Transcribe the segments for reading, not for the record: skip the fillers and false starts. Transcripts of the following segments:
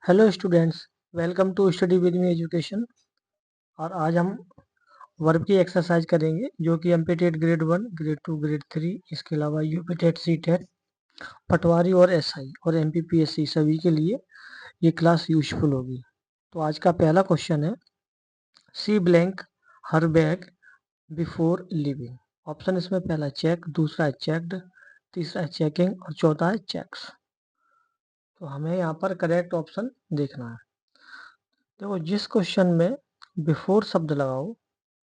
Hello students, welcome to study with me education. और आज हम वर्ब की एक्सरसाइज करेंगे जो कि एमपीटेट ग्रेड 1, ग्रेड 2, ग्रेड 3, इसके अलावा यूपीटेट, सीटेट, पटवारी और एसआई और एमपीपीएससी सभी के लिए ये क्लास यूजफुल होगी। तो आज का पहला क्वेश्चन है, she blank her bag before living. Option इसमें पहला चेक, दूसरा है चेक्ड, तीसरा है चेकिंग और चौथा है चेक्स। तो हमें यहाँ पर करेक्ट ऑप्शन देखना है। देखो, जिस क्वेश्चन में बिफोर शब्द लगाओ,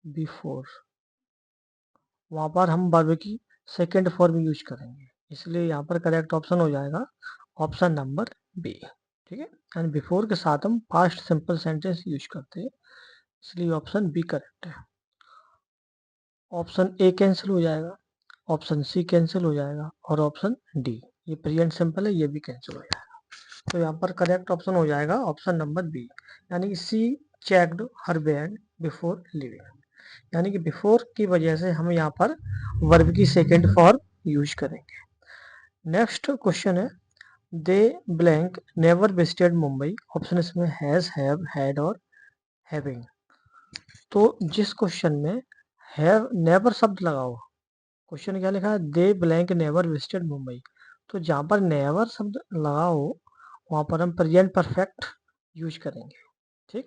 बिफोर, वहां पर हम वर्ब की सेकेंड फॉर्म यूज करेंगे, इसलिए यहाँ पर करेक्ट ऑप्शन हो जाएगा ऑप्शन नंबर बी। ठीक है, एंड बिफोर के साथ हम पास्ट सिंपल सेंटेंस यूज करते हैं, इसलिए ऑप्शन बी करेक्ट है। ऑप्शन ए कैंसिल हो जाएगा, ऑप्शन सी कैंसिल हो जाएगा और ऑप्शन डी, ये प्रेजेंट सिंपल है, ये भी कैंसिल हो जाएगा। तो यहाँ पर करेक्ट ऑप्शन हो जाएगा ऑप्शन नंबर बी, यानी कि सी चेक्ड हर बैग बिफोर लिविंग, यानी कि बिफोर की वजह से हम यहाँ पर वर्ब की सेकेंड फॉर्म यूज करेंगे। नेक्स्ट क्वेश्चन है, they blank never visited Mumbai. Option इसमें हैज, हैव, हैड और हैविंग। तो जिस क्वेश्चन में हैव नेवर शब्द लगाओ, क्वेश्चन क्या लिखा है, they blank never visited Mumbai, तो जहाँ पर नेवर शब्द लगाओ वहाँ पर हम प्रेजेंट परफेक्ट यूज करेंगे। ठीक,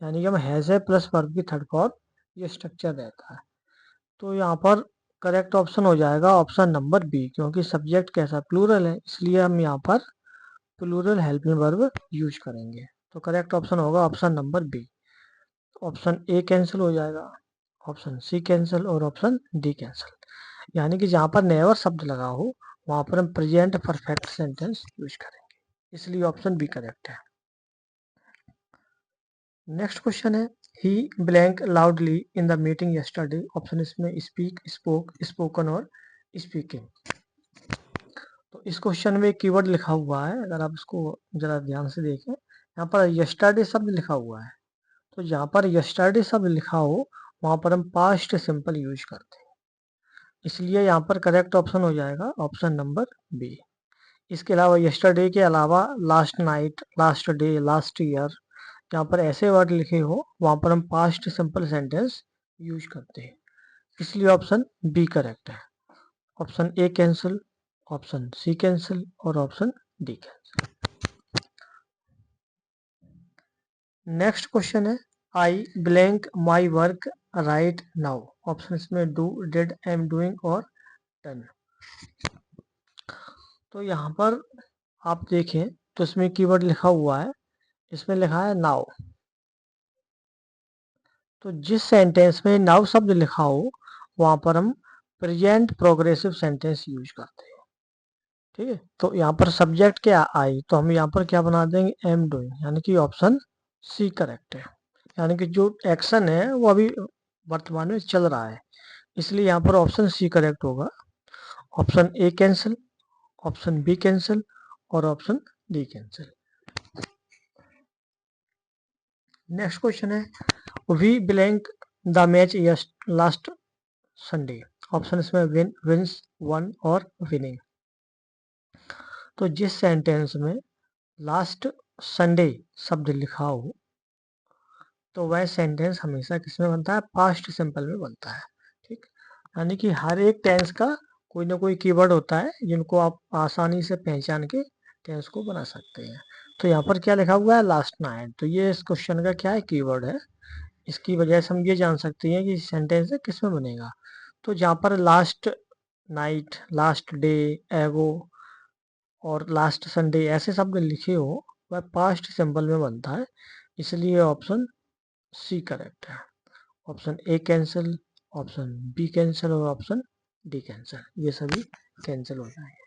यानी कि हम हैज है प्लस वर्ब की थर्ड फॉर्म, ये स्ट्रक्चर रहता है। तो यहाँ पर करेक्ट ऑप्शन हो जाएगा ऑप्शन नंबर बी, क्योंकि सब्जेक्ट कैसा प्लूरल है, इसलिए हम यहाँ पर प्लूरल हेल्पिंग वर्ब यूज करेंगे। तो करेक्ट ऑप्शन होगा option number B. Option A cancel हो जाएगा, ऑप्शन सी कैंसिल और ऑप्शन डी कैंसिल, यानी कि जहाँ पर नेवर शब्द लगा हो वहाँ पर हम प्रेजेंट परफेक्ट सेंटेंस यूज करेंगे, इसलिए ऑप्शन बी करेक्ट है। नेक्स्ट क्वेश्चन है, he blank loudly in the meeting yesterday. Option इसमें स्पीक, स्पोक, स्पोकन और स्पीकिंग। तो इस क्वेश्चन में एक कीवर्ड लिखा हुआ है, अगर आप इसको जरा ध्यान से देखें, यहाँ पर यस्टरडे शब्द लिखा हुआ है। तो जहाँ पर यस्टरडे शब्द लिखा हो वहाँ पर हम पास्ट सिंपल यूज करते हैं, इसलिए यहाँ पर करेक्ट ऑप्शन हो जाएगा ऑप्शन नंबर बी। इसके अलावा यस्टरडे के अलावा last night, last day, last year, जहाँ पर ऐसे वर्ड लिखे हो वहाँ पर हम पास्ट सिंपल सेंटेंस यूज करते हैं, इसलिए ऑप्शन बी करेक्ट है। Option A cancel, option C cancel और option D cancel. Next question है, I blank my work right now. Option इसमें डू, डिड, एम डूइंग और डन। तो यहाँ पर आप देखें तो इसमें कीवर्ड लिखा हुआ है, इसमें लिखा है नाउ। तो जिस सेंटेंस में नाउ शब्द लिखा हो वहां पर हम प्रेजेंट प्रोग्रेसिव सेंटेंस यूज करते हैं। ठीक है, तो यहाँ पर सब्जेक्ट क्या आई, तो हम यहाँ पर क्या बना देंगे, एम डूइंग, यानी कि ऑप्शन सी करेक्ट है, यानी कि जो एक्शन है वो अभी वर्तमान में चल रहा है, इसलिए यहाँ पर ऑप्शन सी करेक्ट होगा। Option A cancel, option B cancel और option D cancel. Next question है, we blank the match last Sunday. Option इसमें विन, विंस, वन और विनिंग। तो जिस सेंटेंस में लास्ट संडे शब्द लिखा हो तो वह सेंटेंस हमेशा किसमें बनता है, पास्ट सिंपल में बनता है। ठीक, यानी कि हर एक टेंस का कोई ना कोई कीवर्ड होता है जिनको आप आसानी से पहचान के टेंस को बना सकते हैं। तो यहाँ पर क्या लिखा हुआ है, लास्ट नाइट, तो ये इस क्वेश्चन का क्या है, कीवर्ड है। इसकी वजह से हम ये जान सकते हैं कि सेंटेंस किसमें बनेगा। तो जहाँ पर लास्ट नाइट, लास्ट डे, एगो और लास्ट संडे ऐसे शब्द लिखे हो वह पास्ट सिंपल में बनता है, इसलिए ऑप्शन सी करेक्ट है। Option A cancel, option B cancel और ऑप्शन डी कैंसिल, ये सभी कैंसिल हो जाएंगे।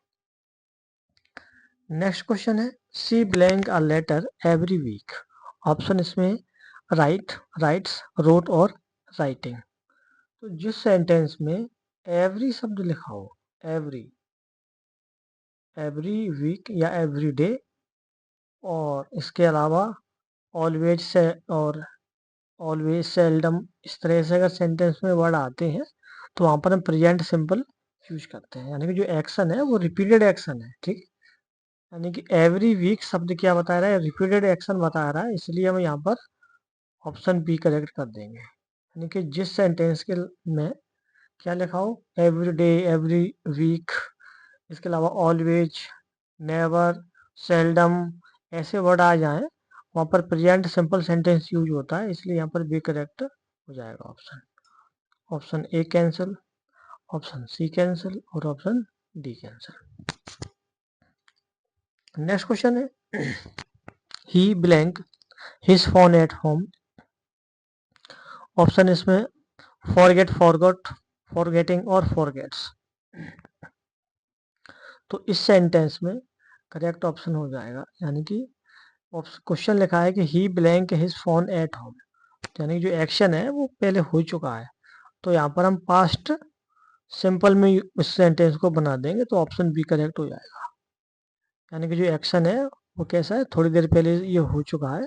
नेक्स्ट क्वेश्चन है, she blank a letter every week. Option इसमें राइट, राइट्स, रोट और राइटिंग। तो जिस सेंटेंस में एवरी शब्द लिखा हो, एवरी, एवरी वीक या एवरी डे, और इसके अलावा ऑलवेज से और ऑलवेज, सेल्डम, इस तरह से अगर सेंटेंस में वर्ड आते हैं तो वहां पर हम प्रेजेंट सिंपल यूज करते हैं, यानी कि जो एक्शन है वो रिपीटेड एक्शन है। ठीक, यानी कि एवरी वीक शब्द क्या बता रहा है, रिपीटेड एक्शन बता रहा है, इसलिए हम यहाँ पर ऑप्शन बी करेक्ट कर देंगे। यानी कि जिस सेंटेंस के में क्या लिखा हो, एवरी डे, एवरी वीक, इसके अलावा ऑलवेज, नेवर, सेल्डम, ऐसे वर्ड आ जाएं वहाँ पर प्रेजेंट सिंपल सेंटेंस यूज होता है, इसलिए यहाँ पर बी करेक्ट हो जाएगा option. Option A cancel, option C cancel और option D cancel. Next question है he blank his phone at home. Option इसमें फॉरगेट, फॉरगॉट, फॉरगेटिंग और फॉरगेट्स। तो इस सेंटेंस में करेक्ट ऑप्शन हो जाएगा, यानी कि क्वेश्चन लिखा है कि he blank his phone at home, यानी जो एक्शन है वो पहले हो चुका है, तो यहाँ पर हम पास्ट सिंपल में इस सेंटेंस को बना देंगे, तो ऑप्शन बी करेक्ट हो जाएगा। यानी कि जो एक्शन है वो कैसा है, थोड़ी देर पहले ये हो चुका है,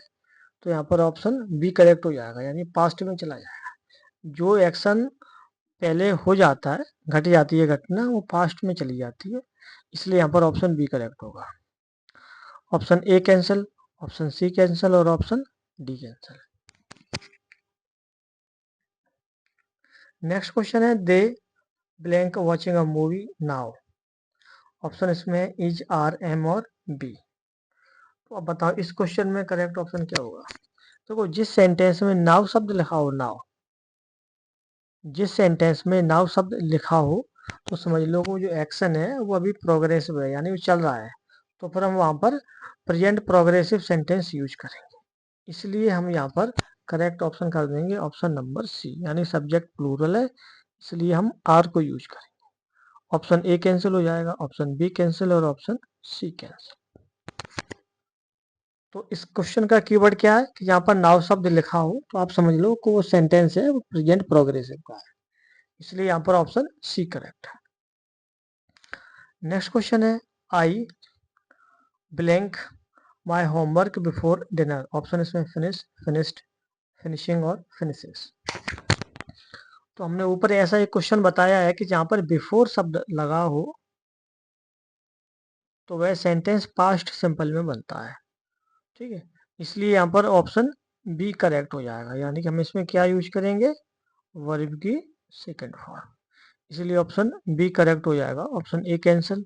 तो यहाँ पर ऑप्शन बी करेक्ट हो जाएगा, यानी पास्ट में चला जाएगा। जो एक्शन पहले हो जाता है, घट जाती है घटना, वो पास्ट में चली जाती है, इसलिए यहाँ पर ऑप्शन बी करेक्ट होगा। Option A cancel, option C cancel और option D cancel. Next question है they blank watching a movie now. Option इसमें इज, आर, एम और बी। तो अब बताओ इस क्वेश्चन में करेक्ट ऑप्शन क्या होगा। देखो जिस सेंटेंस में नाउ शब्द लिखा हो, नाउ, जिस सेंटेंस में नाउ शब्द लिखा हो, तो समझ लो वो जो एक्शन है वो अभी प्रोग्रेसिव है, यानी वो चल रहा है, तो फिर हम वहां पर प्रेजेंट प्रोग्रेसिव सेंटेंस यूज करेंगे, इसलिए हम यहाँ पर करेक्ट ऑप्शन कर देंगे ऑप्शन नंबर सी, यानी सब्जेक्ट प्लूरल है, इसलिए हम आर को यूज करेंगे। ऑप्शन ए कैंसिल हो जाएगा, ऑप्शन बी कैंसिल और ऑप्शन सी कैंसिल। तो इस क्वेश्चन का कीवर्ड क्या है कि यहाँ पर नाउ शब्द लिखा हो तो आप समझ लो कि वो सेंटेंस है वो प्रेजेंट प्रोग्रेसिव का है, इसलिए यहाँ पर ऑप्शन सी करेक्ट है। नेक्स्ट क्वेश्चन है I blank my homework before dinner. Option इसमें फिनिश, फिनिश्ड, फिनिशिंग और फिनिशेस। तो हमने ऊपर ऐसा एक क्वेश्चन बताया है कि जहां पर बिफोर शब्द लगा हो तो वह सेंटेंस पास्ट सिंपल में बनता है, ठीक है, इसलिए यहाँ पर ऑप्शन बी करेक्ट हो जाएगा, यानी कि हम इसमें क्या यूज करेंगे, वर्ब की सेकंड फॉर्म, इसलिए ऑप्शन बी करेक्ट हो जाएगा। Option A cancel,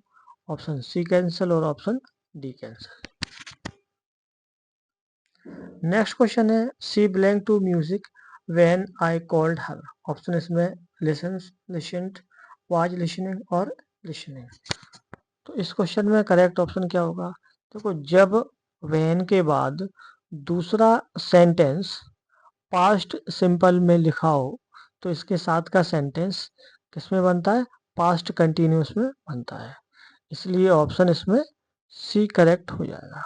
option C cancel और option D cancel. Next question है she blank to music when I called her. Option इसमें लिसन्स, लिसन्ड, वाज लिसनिंग और listening. तो इस क्वेश्चन में करेक्ट ऑप्शन क्या होगा, देखो जब व्हेन के बाद दूसरा सेंटेंस पास्ट सिंपल में लिखा हो तो इसके साथ का सेंटेंस किसमें बनता है, पास्ट कंटिन्यूस में बनता है, इसलिए ऑप्शन इसमें सी करेक्ट हो जाएगा।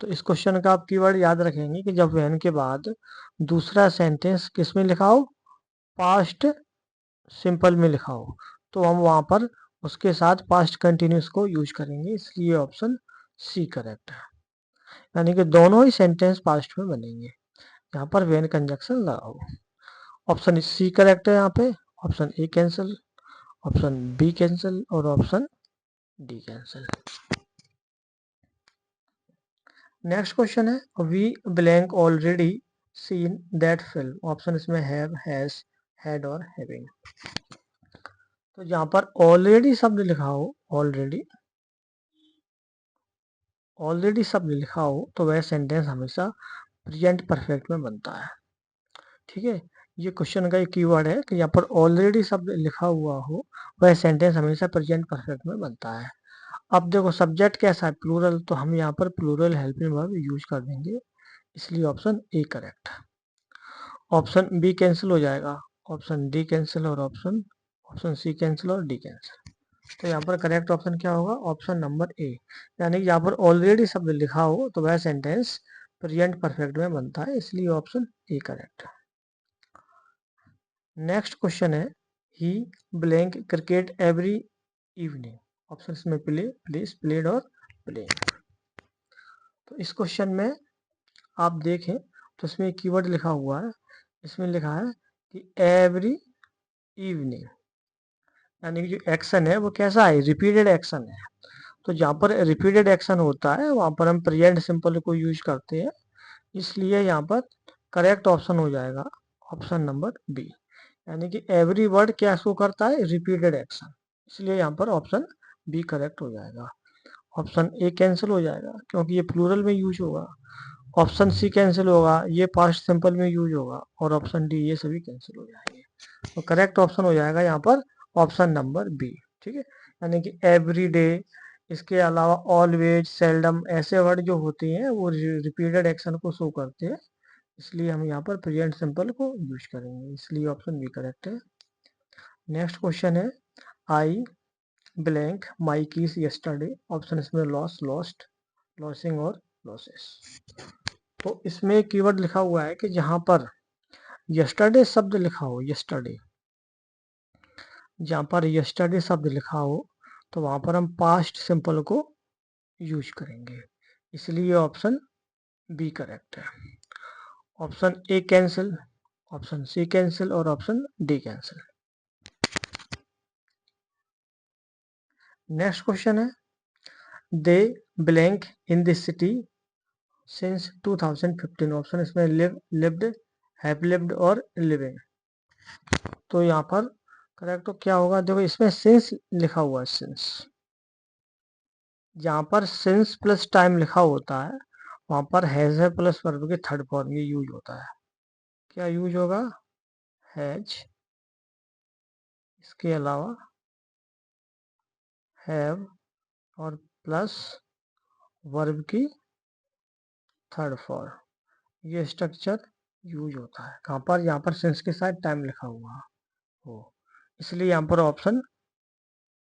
तो इस क्वेश्चन का आप कीवर्ड याद रखेंगे कि जब व्हेन के बाद दूसरा सेंटेंस किस में लिखा हो, पास्ट सिंपल में लिखा हो, तो हम वहां पर उसके साथ पास्ट कंटिन्यूस को यूज करेंगे, इसलिए ऑप्शन सी करेक्ट है, यानी कि दोनों ही सेंटेंस पास्ट में बनेंगे यहाँ पर व्हेन कंजक्शन लगा हो। ऑप्शन सी करेक्ट है यहाँ पे, option A cancel, option B cancel और option D cancel. Next question है we blank already seen that film. Option इसमें हैव, हैज, हैड और हैविंग। तो जहां पर ऑलरेडी शब्द लिखा हो, ऑलरेडी, ऑलरेडी शब्द लिखा हो तो वह सेंटेंस हमेशा प्रेजेंट परफेक्ट में बनता है, ठीक है, ये क्वेश्चन का एक कीवर्ड है कि यहाँ पर ऑलरेडी शब्द लिखा हुआ हो वह सेंटेंस हमेशा प्रेजेंट परफेक्ट में बनता है। अब देखो सब्जेक्ट कैसा है, प्लूरल, तो हम यहाँ पर प्लूरल हेल्पिंग वर्ब यूज कर देंगे, इसलिए ऑप्शन ए करेक्ट है। ऑप्शन बी कैंसिल हो जाएगा, ऑप्शन डी कैंसिल और ऑप्शन ऑप्शन सी कैंसिल और डी कैंसिल। तो यहाँ पर करेक्ट ऑप्शन क्या होगा, ऑप्शन नंबर ए, यानी कि यहाँ पर ऑलरेडी शब्द लिखा हो तो वह सेंटेंस प्रेजेंट परफेक्ट में बनता है, इसलिए ऑप्शन ए करेक्ट है। नेक्स्ट क्वेश्चन है he blank cricket every evening. Option में प्ले, प्लेस, प्लेड और प्ले। तो इस क्वेश्चन में आप देखें तो इसमें कीवर्ड लिखा हुआ है, इसमें लिखा है कि एवरी इवनिंग, यानी कि जो एक्शन है वो कैसा है, रिपीटेड एक्शन है, तो जहाँ पर रिपीटेड एक्शन होता है वहाँ पर हम प्रेजेंट सिंपल को यूज करते हैं, इसलिए यहाँ पर करेक्ट ऑप्शन हो जाएगा ऑप्शन नंबर बी। यानी कि एवरी वर्ड क्या शो करता है, रिपीटेड एक्शन, इसलिए यहाँ पर ऑप्शन बी करेक्ट हो जाएगा। ऑप्शन ए कैंसिल हो जाएगा क्योंकि ये प्लूरल में यूज होगा। ऑप्शन सी कैंसिल होगा, ये पास्ट सिंपल में यूज होगा। और ऑप्शन डी, ये सभी कैंसिल हो जाएंगे। तो करेक्ट ऑप्शन हो जाएगा यहाँ पर ऑप्शन नंबर बी। ठीक है, यानी कि एवरी डे, इसके अलावा ऑलवेज, सेल्डम, ऐसे वर्ड जो होते हैं वो रिपीटेड एक्शन को शो करते हैं, इसलिए हम यहाँ पर प्रेजेंट सिंपल को यूज करेंगे, इसलिए ऑप्शन बी करेक्ट है। नेक्स्ट क्वेश्चन है I blank my keys yesterday. Option इसमें लॉस, लॉस्ट, लॉसिंग और लॉसेस। तो इसमें कीवर्ड लिखा हुआ है कि जहां पर यस्टरडे शब्द लिखा हो, यस्टरडे, जहां पर यस्टरडे शब्द लिखा हो तो वहां पर हम पास्ट सिंपल को यूज करेंगे, इसलिए ऑप्शन बी करेक्ट है। Option A cancel, option C cancel और option D cancel. Next question है they blank in this city since 2015। Option इसमें लिव, लिव्ड, हैव लिव्ड और लिविंग। तो यहाँ पर करेक्ट तो क्या होगा, देखो इसमें सिंस लिखा हुआ है, सिंस, जहाँ पर सिंस प्लस टाइम लिखा होता है वहां पर हैज है प्लस वर्ब के थर्ड फॉर्म ये यूज होता है। क्या यूज होगा, हैज, इसके अलावा हैव और प्लस वर्ब की थर्ड फॉर्म, ये स्ट्रक्चर यूज होता है कहाँ पर, यहाँ पर सिंस के साथ टाइम लिखा हुआ हो, इसलिए यहाँ पर ऑप्शन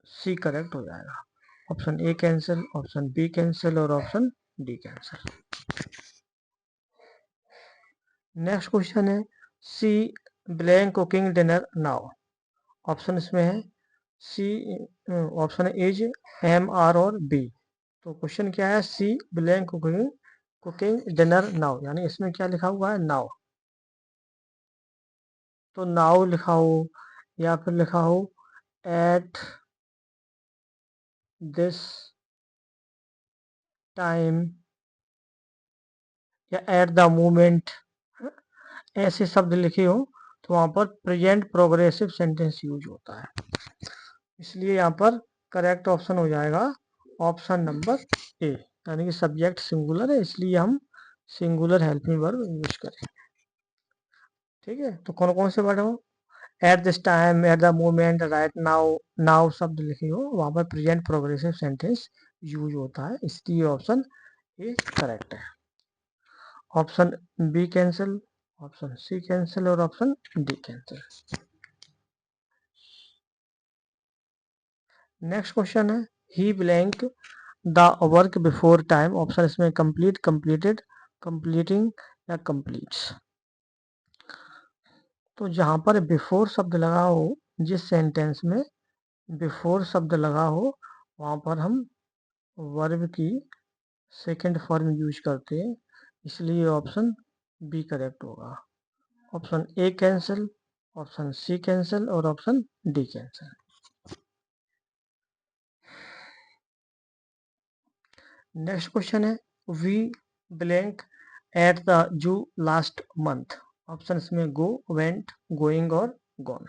सी करेक्ट हो जाएगा। Option A cancel, option B cancel और option D cancel. Next question है she blank cooking dinner now. Option इसमें है she, option is, am, are और बी। तो क्वेश्चन क्या है, she blank cooking, cooking dinner now, यानी इसमें क्या लिखा हुआ है, नाउ। तो नाउ लिखा हो या फिर लिखा हो एट दिस टाइम या एट द मोमेंट, ऐसे शब्द लिखे हो तो वहां पर प्रेजेंट प्रोग्रेसिव सेंटेंस यूज होता है, इसलिए यहाँ पर करेक्ट ऑप्शन हो जाएगा ऑप्शन नंबर ए। यानी कि सब्जेक्ट सिंगुलर है इसलिए हम सिंगुलर हेल्पिंग वर्ब यूज करें। ठीक है, तो कौन कौन से वर्ड हो, at this time, at the moment, right now, now शब्द लिखे हो वहां पर प्रेजेंट प्रोग्रेसिव सेंटेंस यूज होता है, इसलिए ऑप्शन ए करेक्ट है। Option B cancel, option C cancel और option D cancel. Next question है he blank the work before time. Option इसमें कंप्लीट, कंप्लीटेड, कंप्लीटिंग या कंप्लीट्स। तो जहां पर बिफोर शब्द लगा हो, जिस सेंटेंस में बिफोर शब्द लगा हो वहां पर हम वर्ब की सेकंड फॉर्म यूज करते हैं, इसलिए ऑप्शन बी करेक्ट होगा। Option A cancel, option C cancel और option D cancel. Next question है we blank at the zoo last month. Option इसमें गो, वेंट, गोइंग और गॉन।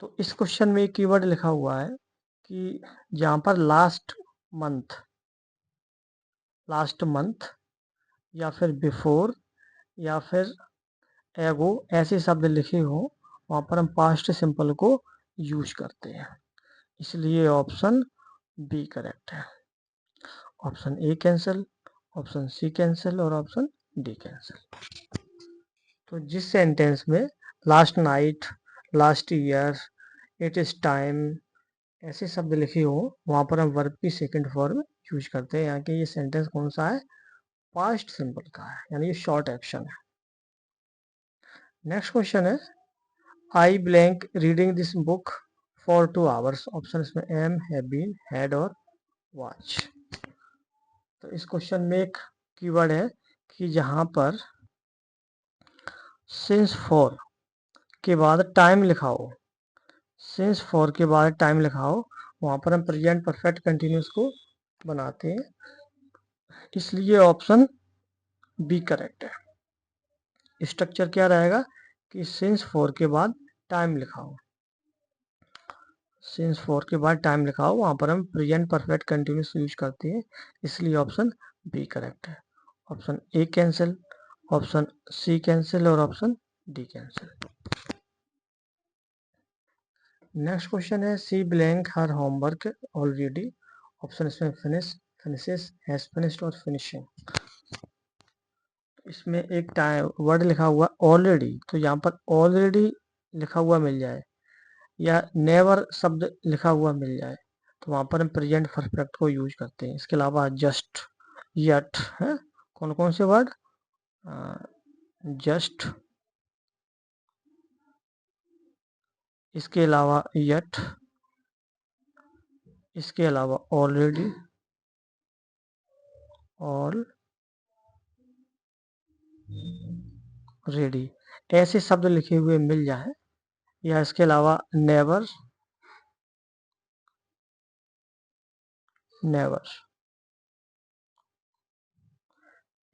तो इस क्वेश्चन में एक कीवर्ड लिखा हुआ है कि जहां पर मंथ लास्ट मंथ या फिर बिफोर या फिर एगो ऐसे शब्द लिखे हो वहां पर हम पास्ट सिंपल को यूज करते हैं, इसलिए ऑप्शन बी करेक्ट है। Option A cancel, option C cancel और ऑप्शन डी कैंसिल। तो जिस सेंटेंस में last night, last year, it is time ऐसे शब्द लिखे हो वहां पर हम वर्ब की सेकंड फॉर्म यूज करते हैं। यहाँ के ये सेंटेंस कौन सा है, पास्ट सिंपल का है, यानी ये शॉर्ट एक्शन है। नेक्स्ट क्वेश्चन है I blank reading this book for 2 hours. Option इसमें एम, हैव बीन, हैड और वॉच। तो इस क्वेश्चन में एक कीवर्ड है कि जहां पर सिंस फॉर के बाद टाइम लिखा हो, सिंस फॉर के बाद टाइम लिखा हो वहां पर हम प्रेजेंट परफेक्ट कंटिन्यूस को बनाते हैं, इसलिए ऑप्शन बी करेक्ट है। स्ट्रक्चर क्या रहेगा कि सिंस 4 के बाद टाइम लिखा हो, सिंस 4 के बाद टाइम लिखा हो, वहां पर हम प्रेजेंट परफेक्ट कंटिन्यूस यूज करते हैं, इसलिए ऑप्शन बी करेक्ट है। Option A cancel, option C cancel और option D cancel. Next question है she blank her homework already, option इसमें फिनिश, फिनिशेस, हैज फिनिश्ड और फिनिशिंग। इसमें एक टाइम वर्ड लिखा हुआ ऑलरेडी, तो यहाँ पर ऑलरेडी लिखा हुआ मिल जाए या नेवर शब्द लिखा हुआ मिल जाए तो वहां पर हम प्रेजेंट परफेक्ट को यूज करते हैं। इसके अलावा जस्ट, यट है, कौन कौन से वर्ड, जस्ट, इसके अलावा यट, इसके अलावा ऑलरेडी, ऑल रेडी, ऐसे शब्द लिखे हुए मिल जाए, या इसके अलावा नेवर, नेवर,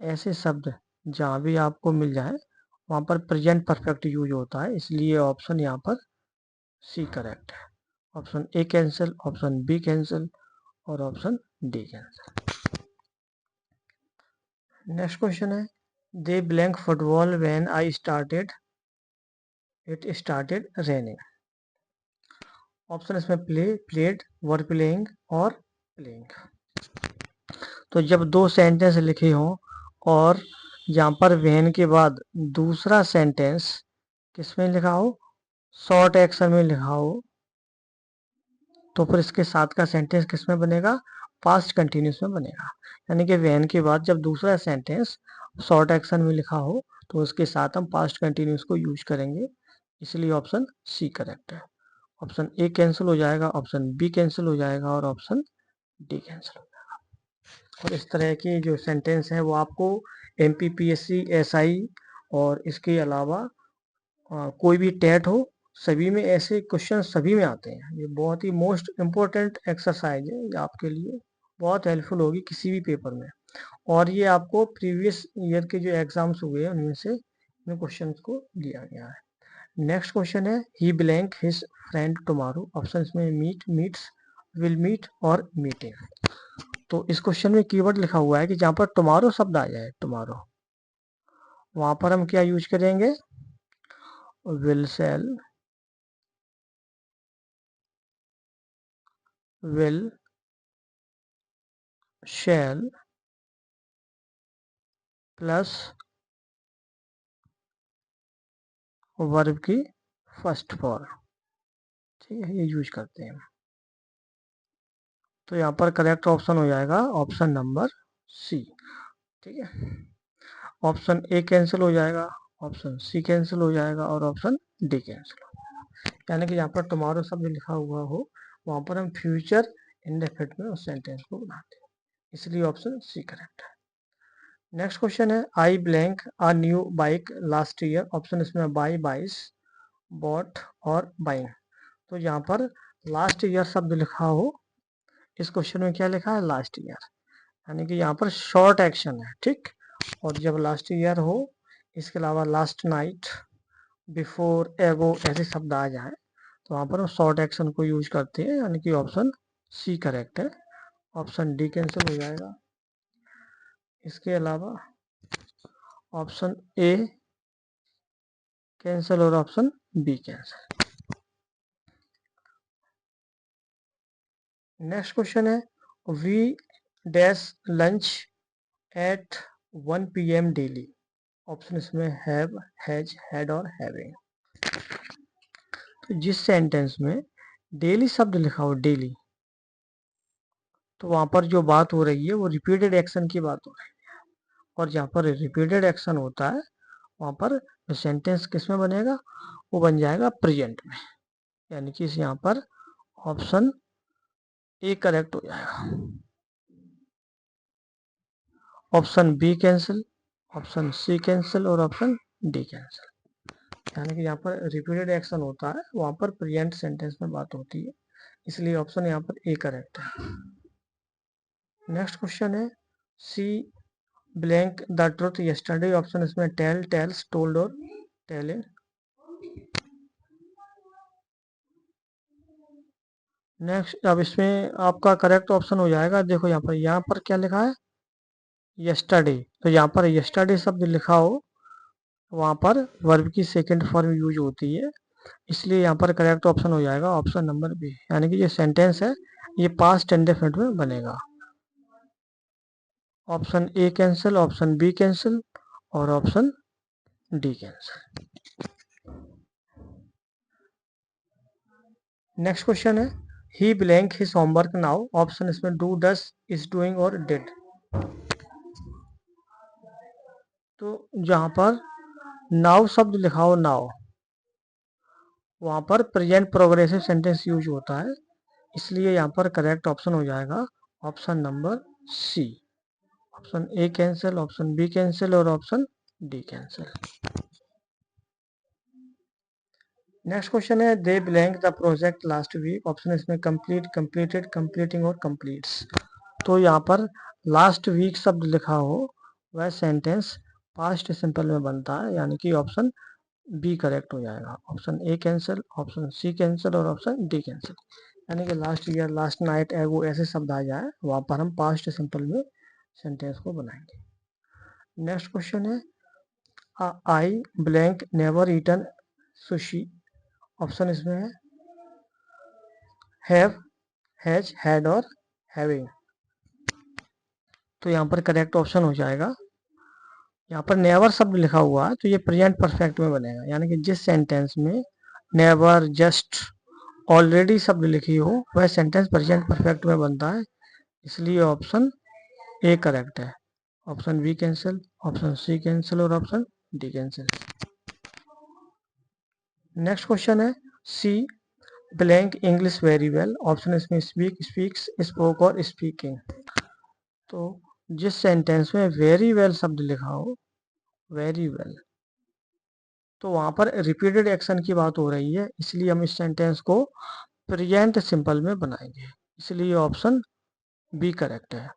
ऐसे शब्द जहां भी आपको मिल जाए वहां पर प्रेजेंट परफेक्ट यूज होता है, इसलिए ऑप्शन यहाँ पर सी करेक्ट है। Option A cancel, option B cancel और option D cancel. Next question है they blank football when I started, it started raining. Option इसमें प्ले, प्लेड, वर प्लेइंग और प्लेइंग। तो जब दो सेंटेंस लिखे हों और यहाँ पर व्हेन के बाद दूसरा सेंटेंस किसमें लिखा हो, शॉर्ट एक्शन में लिखा हो, तो फिर इसके साथ का सेंटेंस किसमें बनेगा, पास्ट कंटिन्यूस में बनेगा। यानी कि व्हेन के बाद जब दूसरा सेंटेंस शॉर्ट एक्शन में लिखा हो तो उसके साथ हम पास्ट कंटिन्यूस को यूज करेंगे, इसलिए ऑप्शन सी करेक्ट है। ऑप्शन ए कैंसिल हो जाएगा, ऑप्शन बी कैंसिल हो जाएगा और ऑप्शन डी कैंसिल हो जाएगा। और इस तरह के जो सेंटेंस है वो आपको MPPSC, SI और इसके अलावा कोई भी टेट हो, सभी में ऐसे क्वेश्चन सभी में आते हैं। ये बहुत ही मोस्ट इम्पोर्टेंट एक्सरसाइज है, ये आपके लिए बहुत हेल्पफुल होगी किसी भी पेपर में। और ये आपको प्रीवियस ईयर के जो एग्जाम्स हुए हैं उनमें से इन क्वेश्चन को दिया गया है। नेक्स्ट क्वेश्चन है he blank his friend tomorrow, option में मीट, मीट्स, विल मीट और मीटिंग। तो इस क्वेश्चन में कीवर्ड लिखा हुआ है कि जहां पर टुमारो शब्द आ जाए, टुमारो, वहां पर हम क्या यूज करेंगे, will, shall, will, shall plus verb की फर्स्ट फॉर्म, ठीक है, ये यूज करते हैं। तो यहाँ पर करेक्ट ऑप्शन हो जाएगा ऑप्शन नंबर सी, ठीक है। ऑप्शन ए कैंसिल हो जाएगा, ऑप्शन सी कैंसिल हो जाएगा और ऑप्शन डी कैंसिल हो जाएगा। यानी कि यहाँ पर टुमारो शब्द लिखा हुआ हो वहां पर हम फ्यूचर इंडेफिनिट में उस सेंटेंस को बनाते हैं, इसलिए ऑप्शन सी करेक्ट है। नेक्स्ट क्वेश्चन है I blank a new bike last year, option इसमें बाई, बाइस, बॉट और बाइंग। तो यहाँ पर लास्ट ईयर शब्द लिखा हो, इस क्वेश्चन में क्या लिखा है, लास्ट ईयर, यानी कि यहाँ पर शॉर्ट एक्शन है, ठीक। और जब लास्ट ईयर हो, इसके अलावा लास्ट नाइट, बिफोर, एगो, ऐसे शब्द आ जाए तो वहाँ पर हम शॉर्ट एक्शन को यूज करते हैं, यानी कि ऑप्शन सी करेक्ट है। ऑप्शन डी कैंसिल हो जाएगा, इसके अलावा ऑप्शन ए कैंसिल और option B cancel. Next question है we dash lunch at 1 PM daily, option इसमें हैव, हैज, हैड और हैविंग। तो जिस सेंटेंस में डेली शब्द लिखा हो, डेली, तो वहां पर जो बात हो रही है वो रिपीटेड एक्शन की बात हो रही है, और जहां पर रिपीटेड एक्शन होता है वहां पर सेंटेंस किस में बनेगा, वो बन जाएगा प्रेजेंट में, यानी कि यहाँ पर ऑप्शन ए करेक्ट हो जाएगा। Option B cancel, option C cancel और ऑप्शन डी कैंसिल। यानी कि यहाँ पर रिपीटेड एक्शन होता है वहां पर प्रेजेंट सेंटेंस में बात होती है, इसलिए ऑप्शन यहाँ पर ए करेक्ट है। नेक्स्ट क्वेश्चन है she blank the truth yesterday, option इसमें टेल, टेल्स, टोल्ड और टेलिंग। नेक्स्ट अब इसमें आपका करेक्ट ऑप्शन हो जाएगा, देखो यहाँ पर क्या लिखा है यस्टरडे, तो यहाँ पर यस्टरडे शब्द लिखा हो वहाँ पर वर्ब की सेकंड फॉर्म यूज होती है, इसलिए यहाँ पर करेक्ट ऑप्शन हो जाएगा ऑप्शन नंबर बी, यानी कि ये सेंटेंस है ये पास्ट इंडेफिनिट में बनेगा। Option A cancel, option B cancel और option D cancel. Next question है he blank his homework now, option इसमें डू, डस, इज डूइंग और डिड। तो जहां पर नाउ शब्द लिखा हो नाउ, वहां पर प्रेजेंट प्रोग्रेसिव सेंटेंस यूज होता है, इसलिए यहाँ पर करेक्ट ऑप्शन हो जाएगा option number C. Option A cancel, option B cancel और option D cancel. Next question है they blank the project last week, option इसमें कंप्लीट, कंप्लीटेड, कंप्लीटिंग और कंप्लीट्स। तो यहाँ पर लास्ट वीक शब्द लिखा हो वह सेंटेंस पास्ट सिंपल में बनता है, यानी कि ऑप्शन बी करेक्ट हो जाएगा। Option A cancel, option C cancel और ऑप्शन डी कैंसिल, यानी कि लास्ट ईयर, लास्ट नाइट, एगो ऐसे शब्द आ जाए वहां पर हम पास्ट सिंपल में सेंटेंस को बनाएंगे। नेक्स्ट क्वेश्चन है I blank never eaten sushi, option इसमें है हैव, हैज, हैड और हैविंग। तो यहाँ पर करेक्ट ऑप्शन हो जाएगा, यहाँ पर नेवर शब्द लिखा हुआ है तो ये प्रेजेंट परफेक्ट में बनेगा, यानी कि जिस सेंटेंस में नेवर, जस्ट, ऑलरेडी शब्द लिखी हो वह सेंटेंस प्रेजेंट परफेक्ट में बनता है, इसलिए ऑप्शन ए करेक्ट है। Option B cancel, option C cancel और option D cancel. Next question है she blank English very well, option इसमें स्पीक, स्पीक्स, स्पोक और स्पीकिंग। तो जिस सेंटेंस में वेरी वेल शब्द लिखा हो, वेरी वेल, तो वहां पर रिपीटेड एक्शन की बात हो रही है, इसलिए हम इस सेंटेंस को प्रेजेंट सिंपल में बनाएंगे, इसलिए ऑप्शन बी करेक्ट है।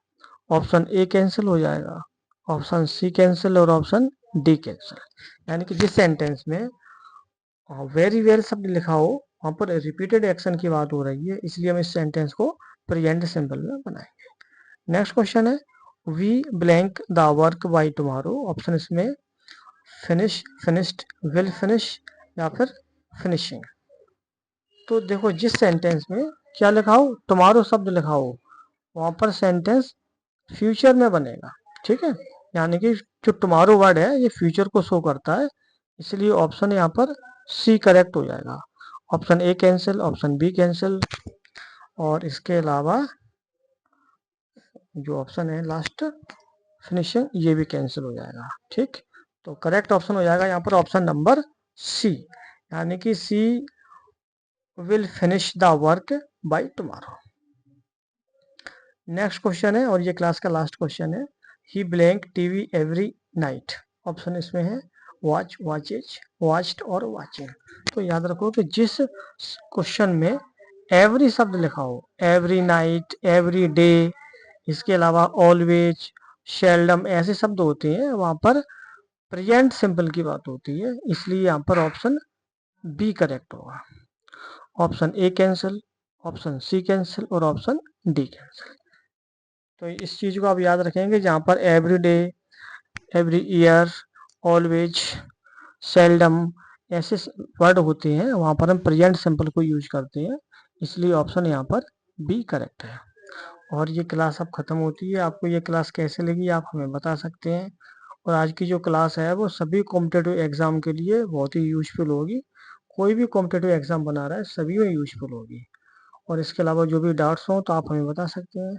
ऑप्शन ए कैंसिल हो जाएगा, ऑप्शन सी कैंसिल और ऑप्शन डी कैंसिल, यानी कि जिस सेंटेंस में वेरी वेल शब्द लिखा हो वहां पर रिपीटेड एक्शन की बात हो रही है, इसलिए हम इस सेंटेंस को प्रेजेंट सिंपल में बनाएंगे। नेक्स्ट क्वेश्चन है we blank the work by tomorrow, option इसमें फिनिश, फिनिश्ड, विल फिनिश या फिर फिनिशिंग। तो देखो जिस सेंटेंस में क्या लिखा हो टुमारो शब्द लिखा हो वहां पर सेंटेंस फ्यूचर में बनेगा, ठीक है, यानी कि जो टुमारो वर्ड है ये फ्यूचर को शो करता है, इसलिए ऑप्शन यहाँ पर सी करेक्ट हो जाएगा। Option A cancel, option B cancel और इसके अलावा जो ऑप्शन है लास्ट फिनिशिंग ये भी कैंसिल हो जाएगा, ठीक। तो करेक्ट ऑप्शन हो जाएगा यहाँ पर ऑप्शन नंबर सी, यानी कि she will finish the work by tomorrow. Next question है और ये क्लास का लास्ट क्वेश्चन है he blank TV every night, option इसमें है वॉच, वॉचेज, वॉच्ड और वॉचिंग। तो याद रखो कि जिस क्वेश्चन में एवरी शब्द लिखा हो, एवरी नाइट, एवरी डे, इसके अलावा ऑलवेज, शेल्डम ऐसे शब्द होते हैं वहां पर प्रेजेंट सिंपल की बात होती है, इसलिए यहाँ पर ऑप्शन बी करेक्ट होगा। Option A cancel, option C cancel और ऑप्शन डी कैंसिल। तो इस चीज को आप याद रखेंगे, जहां पर every day, every year, always, seldom ऐसे वर्ड होते हैं वहां पर हम प्रेजेंट सिंपल को यूज करते हैं, इसलिए ऑप्शन यहाँ पर बी करेक्ट है। और ये क्लास अब खत्म होती है, आपको ये क्लास कैसे लगी आप हमें बता सकते हैं। और आज की जो क्लास है वो सभी कॉम्पिटेटिव एग्जाम के लिए बहुत ही यूजफुल होगी, कोई भी कॉम्पिटेटिव एग्जाम बना रहा है सभी में यूजफुल होगी। और इसके अलावा जो भी डाउट्स हो तो आप हमें बता सकते हैं।